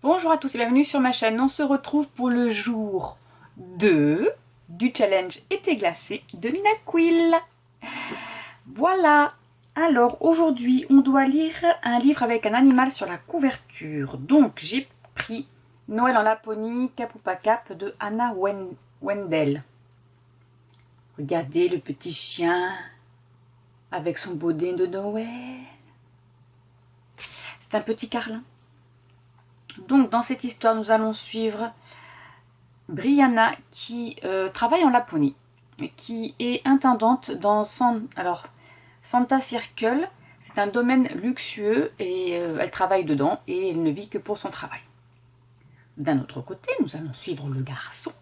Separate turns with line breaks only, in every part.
Bonjour à tous et bienvenue sur ma chaîne. On se retrouve pour le jour 2 du challenge été glacé de Nina Quill. Voilà. Alors aujourd'hui on doit lire un livre avec un animal sur la couverture. Donc j'ai pris Noël en Laponie, Cap ou pas Cap de Anna Wendel. Regardez le petit chien avec son bodin de Noël. C'est un petit carlin. Donc dans cette histoire nous allons suivre Brianna qui travaille en Laponie, qui est intendante dans Santa Circle. C'est un domaine luxueux et elle travaille dedans et elle ne vit que pour son travail. D'un autre côté, nous allons suivre le garçon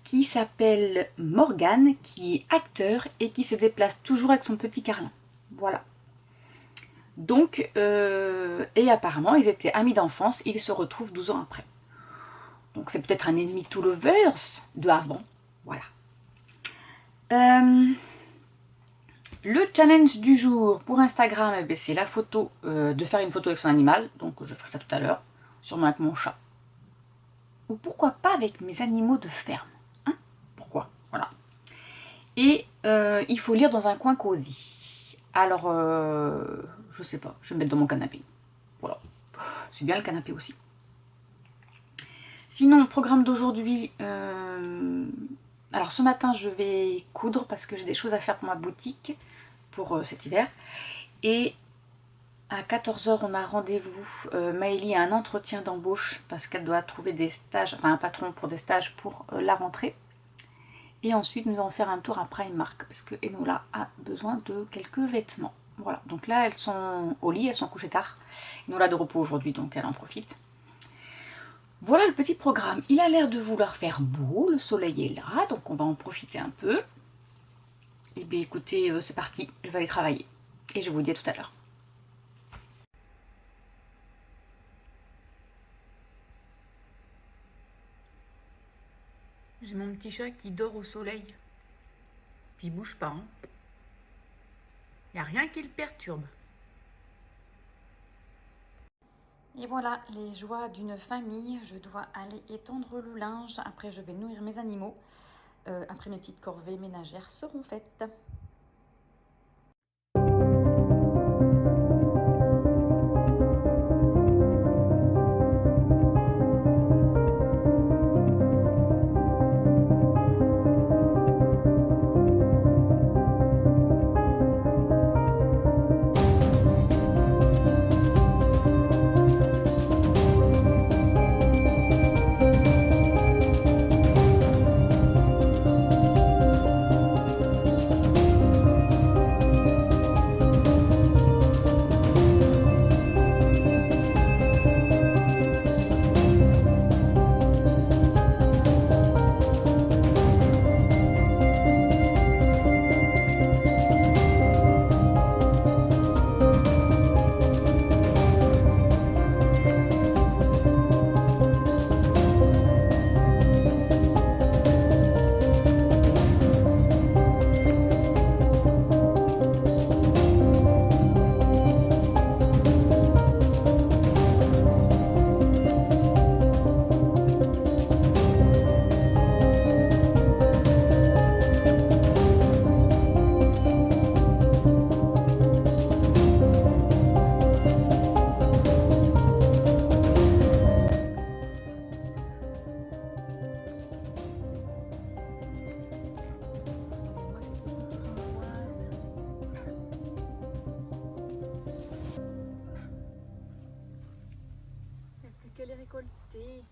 qui s'appelle Morgan, qui est acteur et qui se déplace toujours avec son petit carlin. Voilà. Donc, et apparemment, ils étaient amis d'enfance, ils se retrouvent 12 ans après. Donc c'est peut-être un ennemi to lovers de avant. Voilà. Le challenge du jour pour Instagram, eh c'est la photo, de faire une photo avec son animal. Donc je ferai ça tout à l'heure, sûrement avec mon chat. Ou pourquoi pas avec mes animaux de ferme. Hein? Pourquoi? Voilà. Et il faut lire dans un coin cosy. Alors, je sais pas, je vais me mettre dans mon canapé. Voilà. C'est bien le canapé aussi. Sinon, programme d'aujourd'hui, alors ce matin je vais coudre parce que j'ai des choses à faire pour ma boutique pour cet hiver. Et à 14 h on a rendez-vous, Maëlie a un entretien d'embauche parce qu'elle doit trouver des stages, enfin un patron pour des stages pour la rentrée. Et ensuite nous allons faire un tour à Primark parce que Enola a besoin de quelques vêtements. Voilà, donc là elles sont au lit, elles sont couchées tard. Enola de repos aujourd'hui donc elle en profite. Voilà le petit programme. Il a l'air de vouloir faire beau, le soleil est là, donc on va en profiter un peu. Et bien écoutez, c'est parti, je vais aller travailler. Et je vous dis à tout à l'heure. J'ai mon petit chat qui dort au soleil. Puis il bouge pas. Hein. Il n'y a rien qui le perturbe. Et voilà, les joies d'une famille. Je dois aller étendre le linge. Après, je vais nourrir mes animaux. Après, mes petites corvées ménagères seront faites. Qu'elle est récoltée.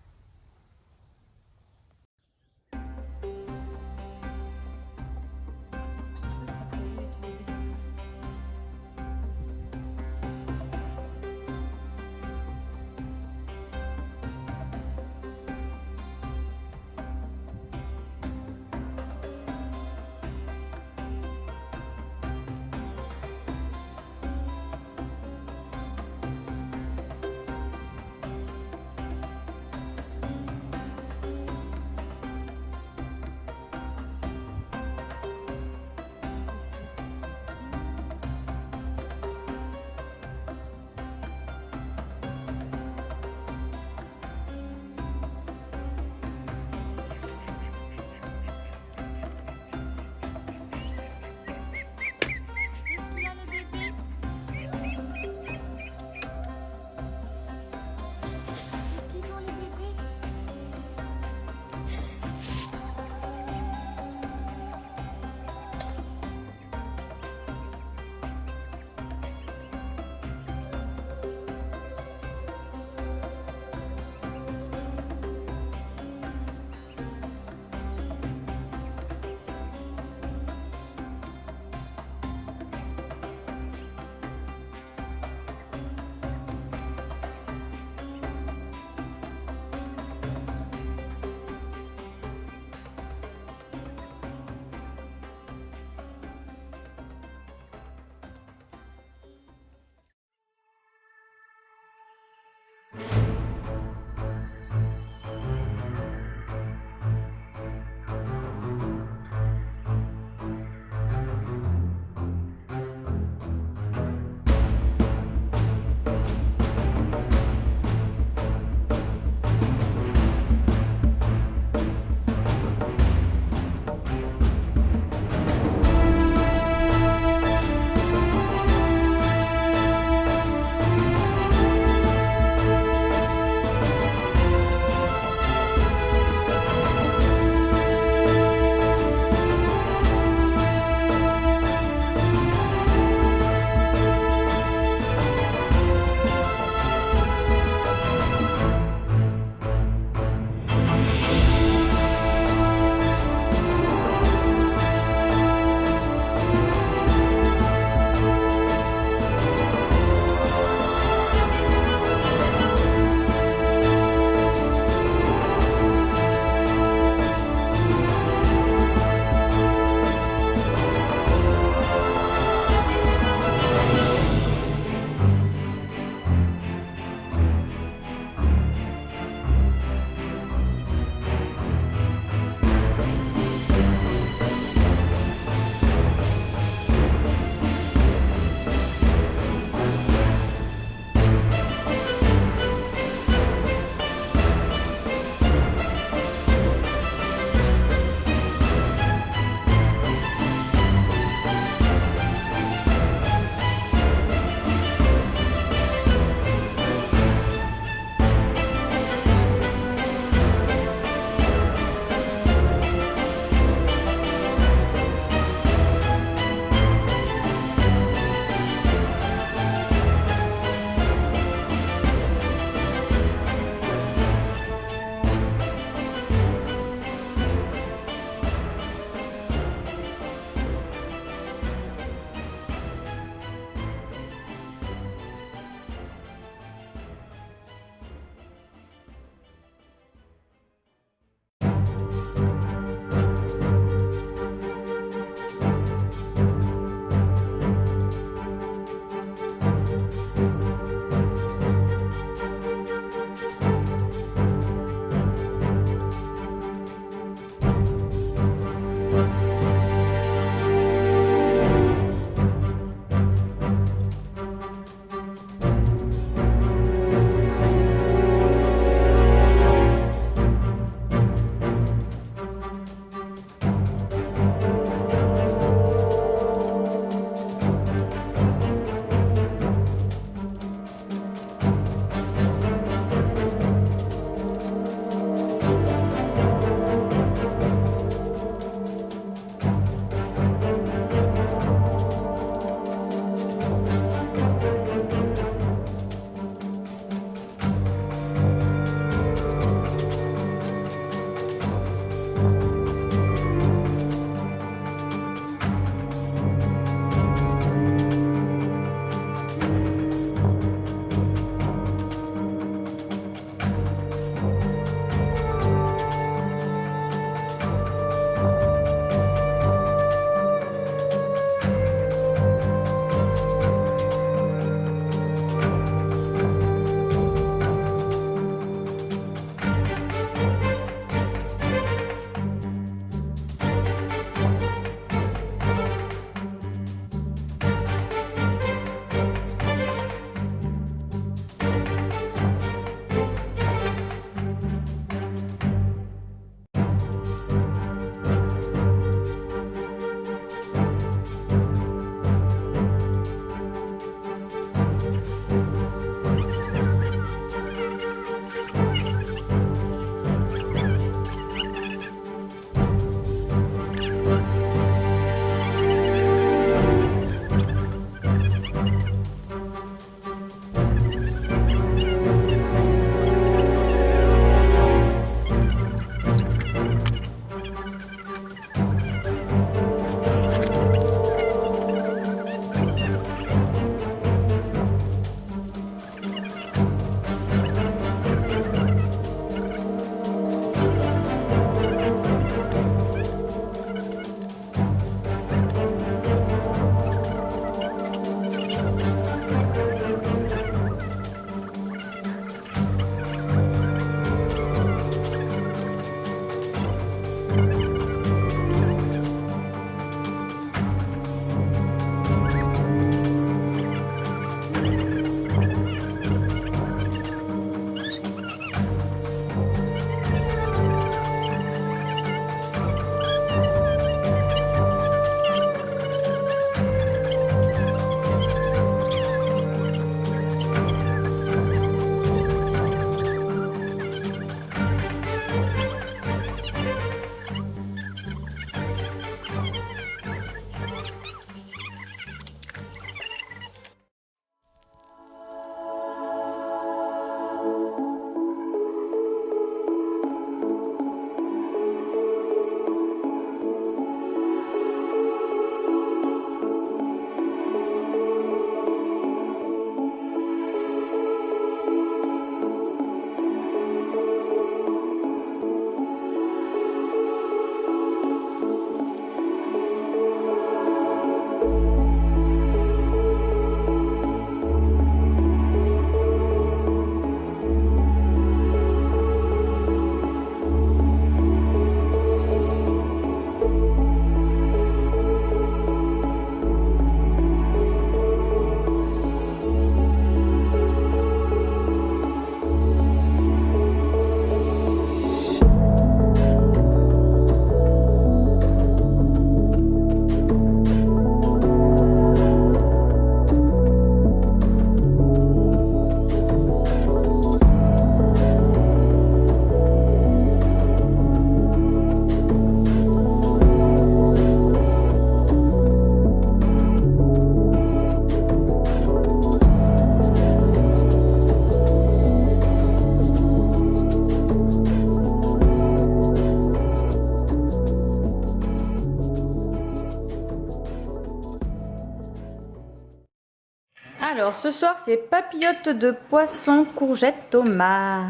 Alors ce soir c'est papillotes de poisson, courgettes, tomates.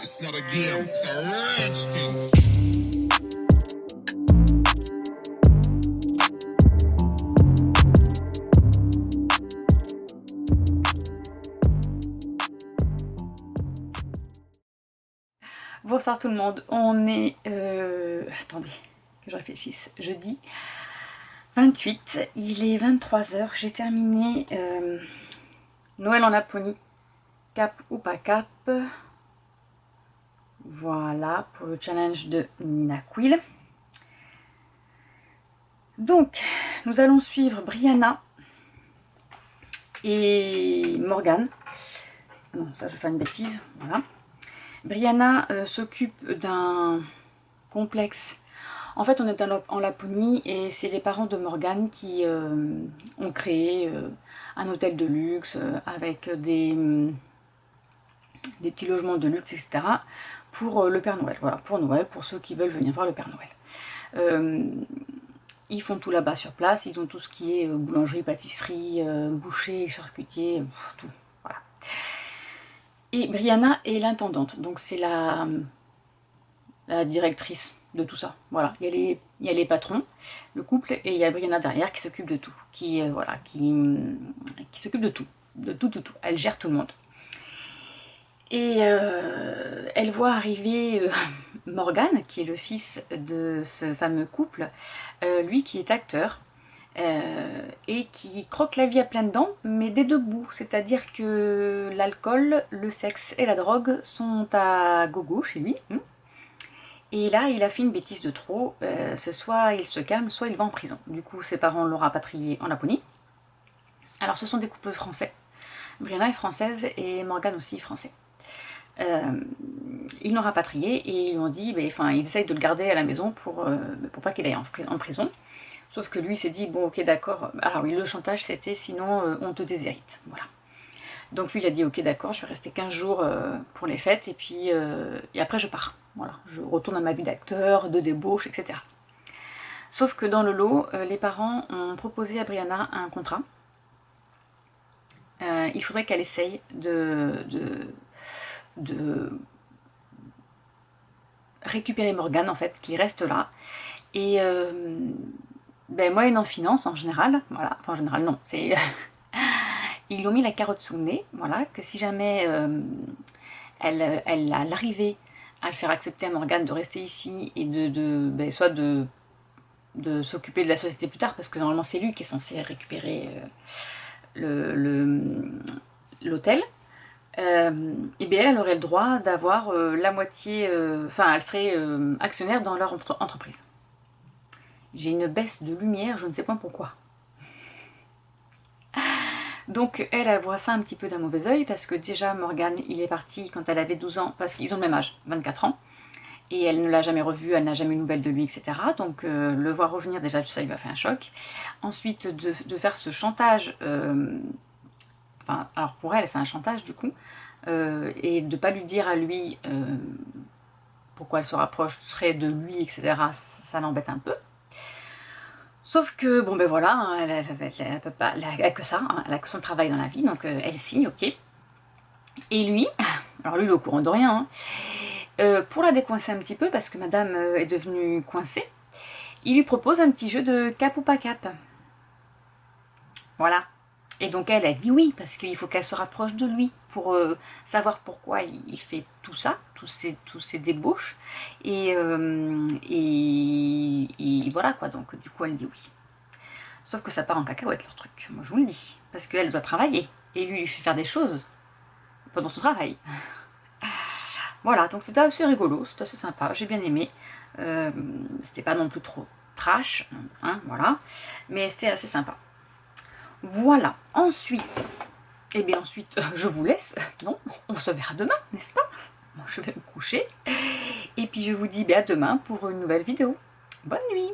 It's not a game, it's a rich thing.
Bonsoir tout le monde, on est... attendez, que je réfléchisse. Jeudi 28, il est 23h, j'ai terminé Noël en Laponie, cap ou pas cap. Voilà, pour le challenge de Nina Quill. Donc, nous allons suivre Brianna et Morgane. Non, ça je fais une bêtise, voilà. Brianna s'occupe d'un complexe. En fait, on est en Laponie et c'est les parents de Morgane qui ont créé un hôtel de luxe avec des petits logements de luxe, etc. pour le Père Noël. Voilà, pour Noël, pour ceux qui veulent venir voir le Père Noël. Ils font tout là-bas sur place. Ils ont tout ce qui est boulangerie, pâtisserie, boucher, charcutier, tout. Voilà. Et Brianna est l'intendante, donc c'est la directrice de tout ça. Voilà, il y a les patrons, le couple, et il y a Brianna derrière qui s'occupe de tout, qui s'occupe de tout, tout. Elle gère tout le monde. Et elle voit arriver Morgane, qui est le fils de ce fameux couple, lui qui est acteur, et qui croque la vie à pleines dents, mais des deux bouts, c'est-à-dire que l'alcool, le sexe et la drogue sont à gogo chez lui. Et là, il a fait une bêtise de trop, c'est soit il se calme, soit il va en prison. Du coup, ses parents l'ont rapatrié en Laponie. Alors, ce sont des couples français. Brianna est française et Morgane aussi français. Ils l'ont rapatrié et ils lui ont dit, ils essayent de le garder à la maison pour pas qu'il aille en prison. Sauf que lui s'est dit, bon ok d'accord, alors oui, le chantage c'était sinon on te déshérite, voilà. Donc lui il a dit ok d'accord, je vais rester 15 jours pour les fêtes et puis et après je pars, voilà. Je retourne à ma vie d'acteur, de débauche, etc. Sauf que dans le lot, les parents ont proposé à Brianna un contrat. Il faudrait qu'elle essaye de récupérer Morgane en fait, qui reste là. Et moyennant finance en général, voilà, enfin en général non, c'est ils lui ont mis la carotte sous le nez, voilà, que si jamais elle a l'arrivée à le faire accepter à Morgane de rester ici et soit de s'occuper de la société plus tard, parce que normalement c'est lui qui est censé récupérer l'hôtel, et bien elle aurait le droit d'avoir la moitié, elle serait actionnaire dans leur entreprise. J'ai une baisse de lumière, je ne sais pas pourquoi. Donc elle voit ça un petit peu d'un mauvais oeil, parce que déjà Morgane, il est parti quand elle avait 12 ans, parce qu'ils ont le même âge, 24 ans, et elle ne l'a jamais revu, elle n'a jamais eu de nouvelles de lui, etc. Donc le voir revenir, déjà ça lui a fait un choc. Ensuite de faire ce chantage, alors pour elle c'est un chantage du coup, et de ne pas lui dire à lui pourquoi elle se rapprocherait de lui, etc. Ça l'embête un peu. Sauf que, bon ben voilà, elle a que ça, hein, elle a que son travail dans la vie, donc elle signe, ok. Et lui, alors lui il est au courant de rien, hein, pour la décoincer un petit peu, parce que madame est devenue coincée, il lui propose un petit jeu de cap ou pas cap. Voilà. Et donc elle a dit oui, parce qu'il faut qu'elle se rapproche de lui pour savoir pourquoi il fait tout ça, tous ces débauches. Et voilà quoi, donc du coup elle dit oui. Sauf que ça part en cacahuète leur truc, moi je vous le dis. Parce qu'elle doit travailler, et lui il fait faire des choses pendant son travail. Voilà, donc c'était assez rigolo, c'était assez sympa, j'ai bien aimé. C'était pas non plus trop trash, hein, voilà. Mais c'était assez sympa. Voilà, ensuite, je vous laisse. Non, on se verra demain, n'est-ce pas? Moi, je vais me coucher. Et puis, je vous dis à demain pour une nouvelle vidéo. Bonne nuit!